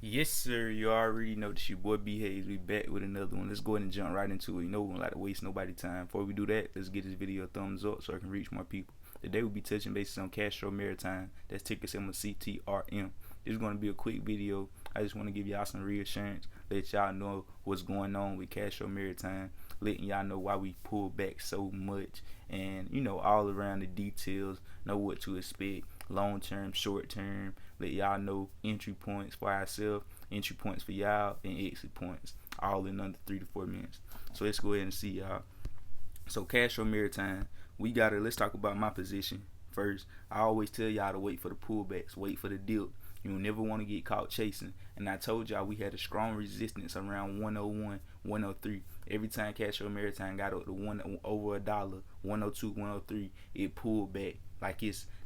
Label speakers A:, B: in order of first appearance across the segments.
A: Yes, sir. You already know this your boy B Hayes. We back with another one. Let's go ahead and jump right into it. You know we don't like to waste nobody time. Before we do that, let's get this video a thumbs up so I can reach more people. Today we'll be touching bases on Castro Maritime. That's ticker symbol CTRM. This is going to be a quick video. I just want to give y'all some reassurance, let y'all know what's going on with Castro Maritime, letting y'all know why we pull back so much, and all around the details, know what to expect, long term, short term. Let y'all know entry points for ourselves, entry points for y'all, and exit points, all in under 3 to 4 minutes. So let's go ahead and see y'all. So Castro Maritime, let's talk about my position first. I always tell y'all to wait for the pullbacks, wait for the dip. You never want to get caught chasing. And I told y'all we had a strong resistance around 101, 103. Every time Castro Maritime got up to over $1, 102, 103, it pulled back.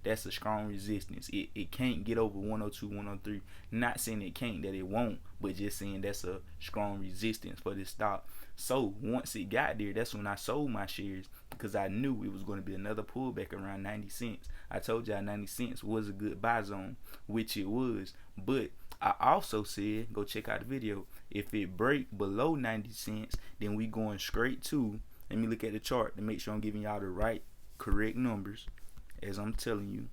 A: That's a strong resistance. It can't get over 102, 103. Not saying it can't, that it won't, but just saying that's a strong resistance for this stock. So once it got there, that's when I sold my shares, because I knew it was going to be another pullback around 90 cents. I told y'all 90 cents was a good buy zone, which it was. But I also said, go check out the video, if it break below 90 cents, then we going straight to, let me look at the chart to make sure I'm giving y'all the right, correct numbers. As I'm telling you,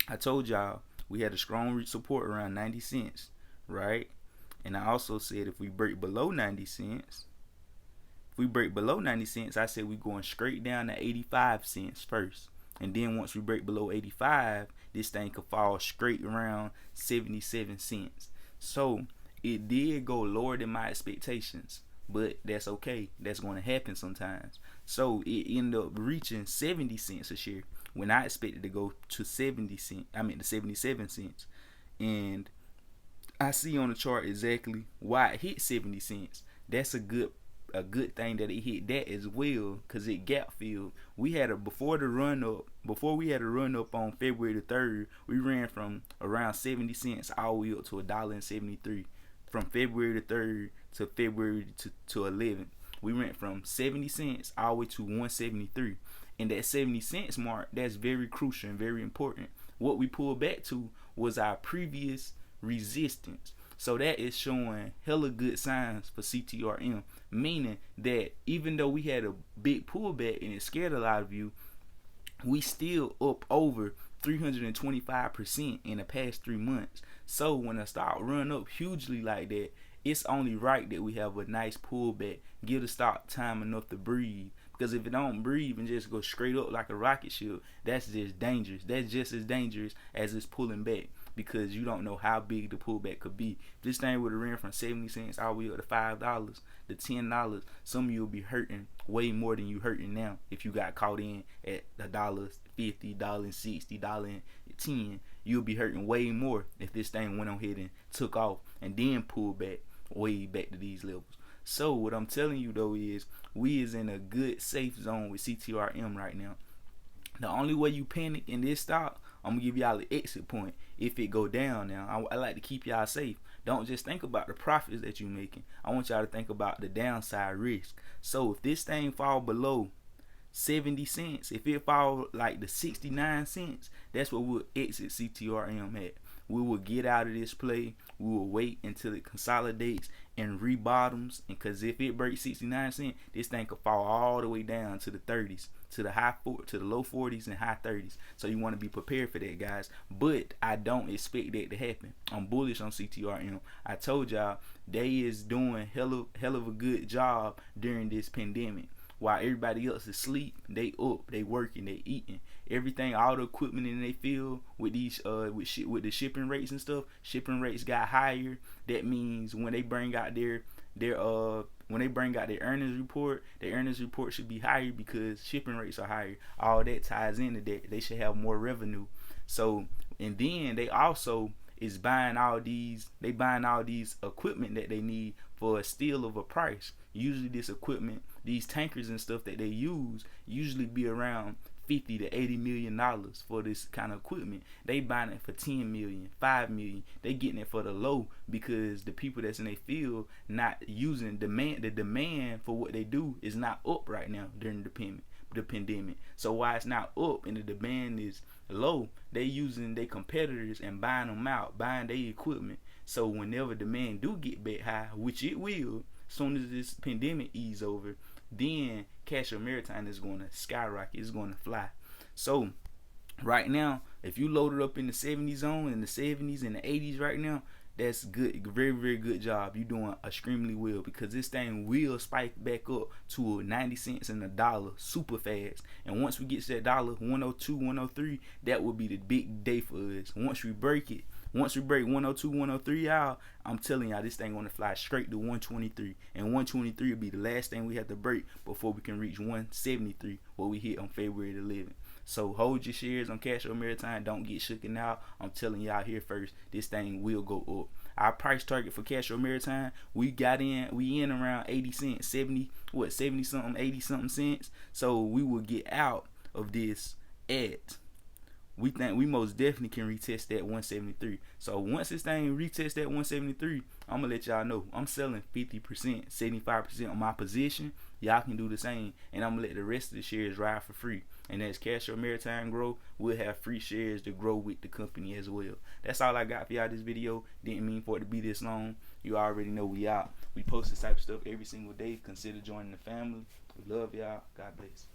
A: I told y'all we had a strong support around 90 cents, right? And I also said if we break below 90 cents, I said we going straight down to 85 cents first. And then once we break below 85, this thing could fall straight around 77 cents. So it did go lower than my expectations, but that's okay. That's going to happen sometimes. So it ended up reaching 70 cents a share when I expected to go to 77 cents. And I see on the chart exactly why it hit 70 cents. That's a good thing that it hit that as well, because it gap filled. We had before we had a run up on February the 3rd, we ran from around 70 cents all the way up to $1.73. From February the 3rd to February to 11th, we went from 70 cents all the way to 173. And that 70 cents mark, that's very crucial and very important. What we pulled back to was our previous resistance. So that is showing hella good signs for CTRM, meaning that even though we had a big pullback and it scared a lot of you, we still up over 325% in the past 3 months. So when a stock run up hugely like that, it's only right that we have a nice pullback, give the stock time enough to breathe. Because if it don't breathe and just go straight up like a rocket ship, that's just dangerous. That's just as dangerous as it's pulling back, because you don't know how big the pullback could be. If this thing would have ran from 70 cents all the way up to $5 to $10, some of you will be hurting way more than you hurting now. If you got caught in at $1.50, $1.60, $1.10, you'll be hurting way more if this thing went on ahead and took off and then pulled back way back to these levels. So what I'm telling you though is we is in a good safe zone with CTRM right now. The only way you panic in this stock, I'm gonna give y'all the exit point if it go down. Now I like to keep y'all safe. Don't just think about the profits that you're making. I want y'all to think about the downside risk. So if this thing fall below 70 cents, if it fall like the 69 cents, that's what we'll exit CTRM at. We will get out of this play. We will wait until it consolidates and rebottoms. And because if it breaks 69 cents, this thing could fall all the way down to the 30s, to the low 40s and high 30s. So you want to be prepared for that, guys. But I don't expect that to happen. I'm bullish on CTRM. I told y'all they is doing hell of a good job during this pandemic. While everybody else is asleep, they up, they working, they eating. Everything, all the equipment in their field with these with the shipping rates and stuff, shipping rates got higher. That means when they bring out their earnings report, their earnings report should be higher because shipping rates are higher. All that ties into that. They should have more revenue. So, and then they also is buying all these equipment that they need for a steal of a price. Usually this equipment, these tankers and stuff that they use, usually be around $50 to $80 million for this kind of equipment. They buying it for 10 million, 5 million. They getting it for the low because the people that's in their field not using the demand for what they do is not up right now during the the pandemic. So why it's not up and the demand is low, they using their competitors and buying them out, buying their equipment. So whenever demand do get back high, which it will, soon as this pandemic ease over, then Castro Maritime is going to skyrocket. It's going to fly. So right now, if you load it up in the 70 zone, in the 70s and the 80s right now, that's good. Very, very good job. You're doing extremely well, because this thing will spike back up to 90 cents and $1 super fast. And once we get to that dollar, 102, 103, that will be the big day for us. Once we break 102, 103, y'all, I'm telling y'all, this thing gonna fly straight to 123. And 123 will be the last thing we have to break before we can reach 173, what we hit on February 11th. So hold your shares on Castro Maritime. Don't get shooken out. I'm telling y'all here first, this thing will go up. Our price target for Castro Maritime, we in around 80 cents, 70 something, 80 something cents. So we will get out of this at, we think we most definitely can retest that 173. So once this thing retest that 173, I'm gonna let y'all know I'm selling 50%, 75% on my position. Y'all can do the same, and I'm gonna let the rest of the shares ride for free. And as Castro Maritime grow, we'll have free shares to grow with the company as well. That's all I got for y'all this video. Didn't mean for it to be this long. You already know we out. We post this type of stuff every single day. Consider joining the family. We love y'all. God bless.